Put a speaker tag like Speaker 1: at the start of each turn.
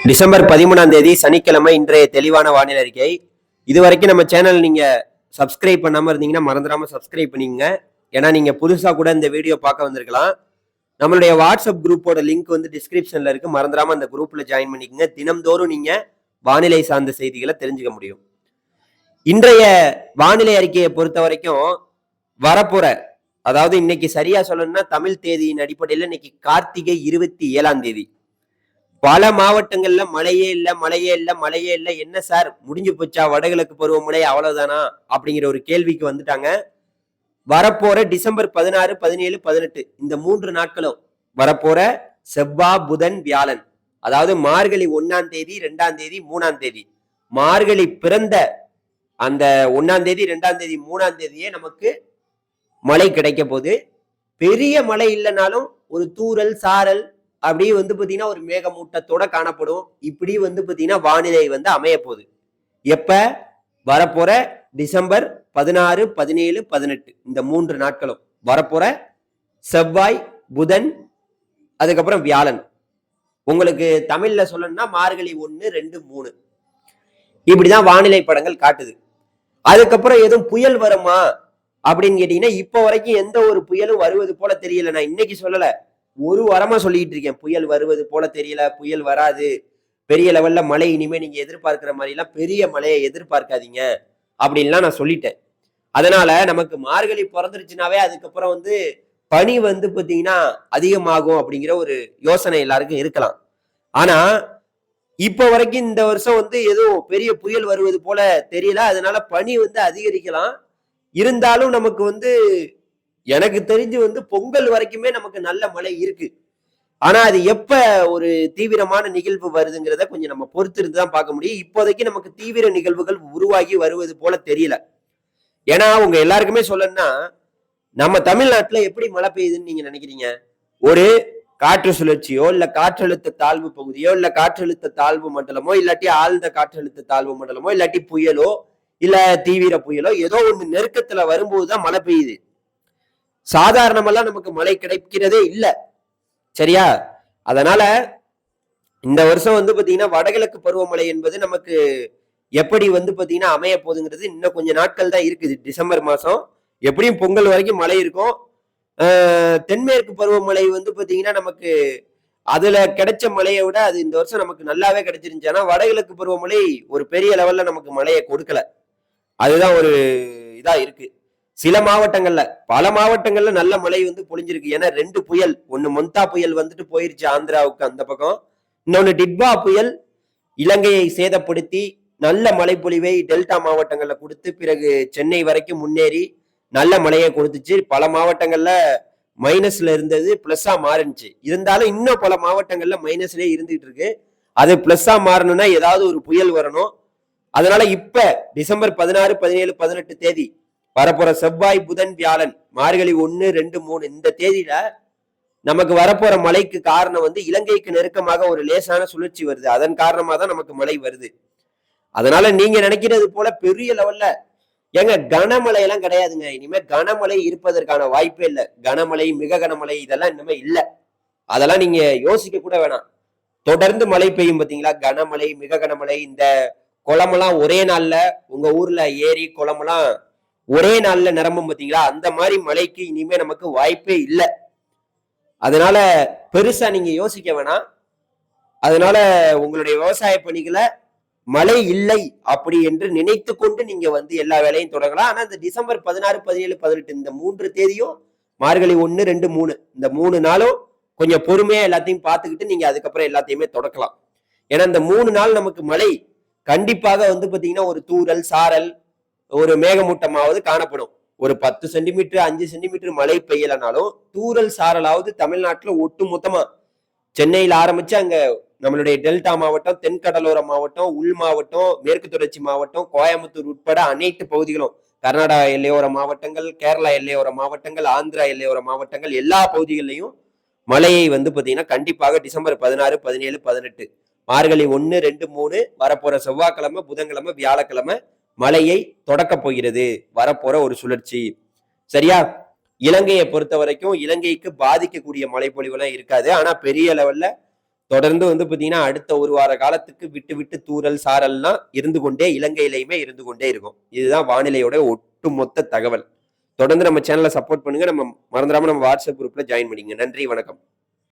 Speaker 1: December 13 சனிக்கிழமை இன்றைய தெளிவான வானிலை அறிக்கை. இதுவரைக்கும் நம்ம சேனல் நீங்க சப்ஸ்கிரைப் பண்ணாம இருந்தீங்கன்னா மறந்துடாம சப்ஸ்கிரைப் பண்ணிக்கங்க. ஏன்னா நீங்க புதுசா கூட இந்த வீடியோ பார்க்க வந்திருக்கலாம். நம்மளுடைய வாட்ஸ்அப் குரூப்போட லிங்க் வந்து டிஸ்கிரிப்ஷன்ல இருக்கு. மறந்துடாம அந்த குரூப்ல ஜாயின் பண்ணிக்கங்க. தினம்தோறும் நீங்க வானிலை சார்ந்த செய்திகளை தெரிஞ்சுக்க முடியும். இன்றைய வானிலை அறிக்கையை பொறுத்த வரைக்கும் வரப்போற, அதாவது இன்னைக்கு சரியா சொல்லணும்னா தமிழ் தேதியின் அடிப்படையில் இன்னைக்கு கார்த்திகை 27 பல மாவட்டங்கள்ல மழையே இல்ல. என்ன சார் முடிஞ்சு போச்சா? வடகிழக்கு பருவமழை அவ்வளவுதானா அப்படிங்கிற ஒரு கேள்விக்கு வந்துட்டாங்க. வரப்போற டிசம்பர் 16, 17, 18 இந்த 3 நாட்களும் வரப்போற செவ்வாய், புதன், வியாழன், அதாவது மார்கழி 1ஆம் தேதி, 2ஆம் தேதி, 3ஆம் தேதி, மார்கழி பிறந்த அந்த 1ஆம் தேதி, 2ஆம் தேதி, 3ஆம் தேதியே நமக்கு மழை கிடைக்க போகுது. பெரிய மழை இல்லைனாலும் ஒரு தூறல், சாரல் அப்படி வந்து பாத்தீங்கன்னா ஒரு மேகமூட்டத்தோட காணப்படும். இப்படி வந்து பாத்தீங்கன்னா வானிலை வந்து அமைய போகுது. எப்ப? வரப்போற டிசம்பர் 16, 17, 18 இந்த 3 நாட்களும் வரப்போற செவ்வாய், புதன், அதுக்கப்புறம் வியாழன். உங்களுக்கு தமிழ்ல சொல்லணும்னா மார்கழி 1, 2, 3 இப்படிதான் வானிலை படங்கள் காட்டுது. அதுக்கப்புறம் எதுவும் புயல் வருமா அப்படின்னு கேட்டீங்கன்னா இப்ப வரைக்கும் எந்த ஒரு புயலும் வருவது போல தெரியல. நான் இன்னைக்கு சொல்லல, ஒரு வாரமா சொல்லிட்டு இருக்கேன். புயல் வருவது போல தெரியல, புயல் வராது, பெரிய லெவல்ல மழை இனிமே நீங்க எதிர்பார்க்கிற மாதிரி எல்லாம் பெரிய மழையை எதிர்பார்க்காதீங்க அப்படின்லாம் நான் சொல்லிட்டேன். அதனால நமக்கு மார்கழி பிறந்துருச்சுனாவே அதுக்கப்புறம் வந்து பனி வந்து பாத்தீங்கன்னா அதிகமாகும் அப்படிங்கிற ஒரு யோசனை எல்லாருக்கும் இருக்கலாம். ஆனா இப்ப வரைக்கும் இந்த வருஷம் வந்து ஏதோ பெரிய புயல் வருவது போல தெரியல. அதனால பனி வந்து அதிகரிக்கலாம். இருந்தாலும் நமக்கு வந்து எனக்கு தெரிஞ்சு வந்து பொங்கல் வரைக்குமே நமக்கு நல்ல மழை இருக்கு. ஆனா அது எப்ப ஒரு தீவிரமான நிகழ்வு வருதுங்கிறத கொஞ்சம் நம்ம பொறுத்திருந்து தான் பார்க்க முடியும். இப்போதைக்கு நமக்கு தீவிர நிகழ்வுகள் உருவாகி வருவது போல தெரியல. ஏன்னா உங்க எல்லாருக்குமே சொல்லணும்னா நம்ம தமிழ்நாட்டுல எப்படி மழை பெய்யுதுன்னு நீங்க நினைக்கிறீங்க? ஒரு காற்று சுழற்சியோ இல்ல காற்றழுத்த தாழ்வு பகுதியோ இல்ல காற்றழுத்த தாழ்வு மண்டலமோ இல்லாட்டி ஆழ்ந்த காற்றழுத்த தாழ்வு மண்டலமோ இல்லாட்டி புயலோ இல்ல தீவிர புயலோ ஏதோ ஒண்ணு நெருக்கத்துல வரும்போதுதான் மழை பெய்யுது. சாதாரணமெல்லாம் நமக்கு மழை கிடைக்கிறதே இல்ல. சரியா? அதனால இந்த வருஷம் வந்து பாத்தீங்கன்னா வடகிழக்கு பருவமழை என்பது நமக்கு எப்படி வந்து பாத்தீங்கன்னா அமைய போகுதுங்கிறது இன்னும் கொஞ்சம் நாட்கள் தான் இருக்குது. டிசம்பர் மாசம் எப்படியும் பொங்கல் வரைக்கும் மழை இருக்கும். தென்மேற்கு பருவமழை வந்து பாத்தீங்கன்னா நமக்கு அதுல கிடைச்ச மழையை விட அது இந்த வருஷம் நமக்கு நல்லாவே கிடைச்சிருந்துச்சு. ஆனா வடகிழக்கு பருவமழை ஒரு பெரிய லெவல்ல நமக்கு மழையை கொடுக்கல. அதுதான் ஒரு இதா இருக்கு. சில மாவட்டங்கள்ல, பல மாவட்டங்கள்ல நல்ல மழை வந்து பொழிஞ்சிருக்கு. ஏன்னா 2 புயல், ஒன்னு மொந்தா புயல் வந்துட்டு போயிருச்சு ஆந்திராவுக்கு அந்த பக்கம், இன்னொன்னு டிட்வா புயல் இலங்கையை சேதப்படுத்தி நல்ல மழை பொழிவை டெல்டா மாவட்டங்கள்ல கொடுத்து பிறகு சென்னை வரைக்கும் முன்னேறி நல்ல மழையை கொடுத்துச்சு. பல மாவட்டங்கள்ல மைனஸ்ல இருந்தது பிளஸ்ஸா மாறிடுச்சு. இருந்தாலும் இன்னும் பல மாவட்டங்கள்ல மைனஸ்லயே இருந்துகிட்டு இருக்கு. அது பிளஸ்ஸா மாறணும்னா ஏதாவது ஒரு புயல் வரணும். அதனால இப்ப டிசம்பர் 16, 17, 18 தேதி வரப்போற செவ்வாய், புதன், வியாழன், மார்கழி 1, 2, 3 இந்த தேதியில நமக்கு வரப்போற மழைக்கு காரணம் வந்து இலங்கைக்கு நெருக்கமாக ஒரு லேசான சுழற்சி வருது. அதன் காரணமா தான் நமக்கு மழை வருது. அதனால நீங்க நினைக்கிறது போல பெரிய லெவல்ல ஏங்க கனமழை எல்லாம் கிடையாதுங்க. இனிமே கனமழை இருப்பதற்கான வாய்ப்பே இல்லை. கனமழை, மிக கனமழை இதெல்லாம் இனிமே இல்ல. அதெல்லாம் நீங்க யோசிக்க கூட வேணாம். தொடர்ந்து மழை பெய்யும் பாத்தீங்களா? கனமழை, மிக கனமழை, இந்த குளமெல்லாம் ஒரே நாள்ல உங்க ஊர்ல ஏரி குளமெல்லாம் ஒரே நாள்ல நிரம்பும் பாத்தீங்களா? அந்த மாதிரி மழைக்கு இனிமே நமக்கு வாய்ப்பே இல்லை. அதனால பெருசா நீங்க யோசிக்க வேணாம். அதனால உங்களுடைய விவசாய பணிகளை மழை இல்லை அப்படி என்று நினைத்து கொண்டு நீங்க வந்து எல்லா வேலையும் தொடங்கலாம். ஆனா இந்த டிசம்பர் 16, 17, 18 இந்த 3 தேதியும் மார்கழி 1, 2, 3 இந்த 3 நாளும் கொஞ்சம் பொறுமையா எல்லாத்தையும் பார்த்துக்கிட்டு நீங்க அதுக்கப்புறம் எல்லாத்தையுமே தொடக்கலாம். ஏன்னா இந்த 3 நாள் நமக்கு மழை கண்டிப்பாக வந்து பாத்தீங்கன்னா ஒரு தூறல், சாரல், ஒரு மேகமூட்டமாவது காணப்படும். ஒரு 10 சென்டிமீட்டர் 5 சென்டிமீட்டர் மழை பெய்யலனாலும் தூறல் சாரலாவது தமிழ்நாட்டுல ஒட்டு மொத்தமா சென்னையில ஆரம்பிச்சு அங்க நம்மளுடைய டெல்டா மாவட்டம், தென்கடலோர மாவட்டம், உள் மாவட்டம், மேற்கு தொடர்ச்சி மாவட்டம், கோயம்புத்தூர் உட்பட அனைத்து பகுதிகளும், கர்நாடகா எல்லையோர மாவட்டங்கள், கேரளா எல்லையோர மாவட்டங்கள், ஆந்திரா எல்லையோர மாவட்டங்கள் எல்லா பகுதிகளிலையும் மழையை வந்து பாத்தீங்கன்னா கண்டிப்பாக டிசம்பர் 16, 17, 18 மார்கழி 1, 2, 3 வரப்போற செவ்வாய்க்கிழமை, புதன்கிழமை, வியாழக்கிழமை மழையை தொடக்க போகிறது வரப்போற ஒரு சுழற்சி. சரியா? இலங்கையை பொறுத்த வரைக்கும் இலங்கைக்கு பாதிக்கக்கூடிய மழைப்பொழிவு எல்லாம் இருக்காது. ஆனா பெரிய லெவல்ல தொடர்ந்து வந்து பாத்தீங்கன்னா அடுத்த ஒரு வார காலத்துக்கு விட்டு விட்டு தூறல் சாரல்லாம் இருந்து கொண்டே இலங்கையிலையுமே இருந்து கொண்டே இருக்கும். இதுதான் வானிலையோட ஒட்டுமொத்த தகவல். தொடர்ந்து நம்ம சேனலை சப்போர்ட் பண்ணுங்க. நம்ம மறந்துடாம நம்ம வாட்ஸ்அப் குரூப்ல ஜாயின் பண்ணிக்கங்க. நன்றி, வணக்கம்.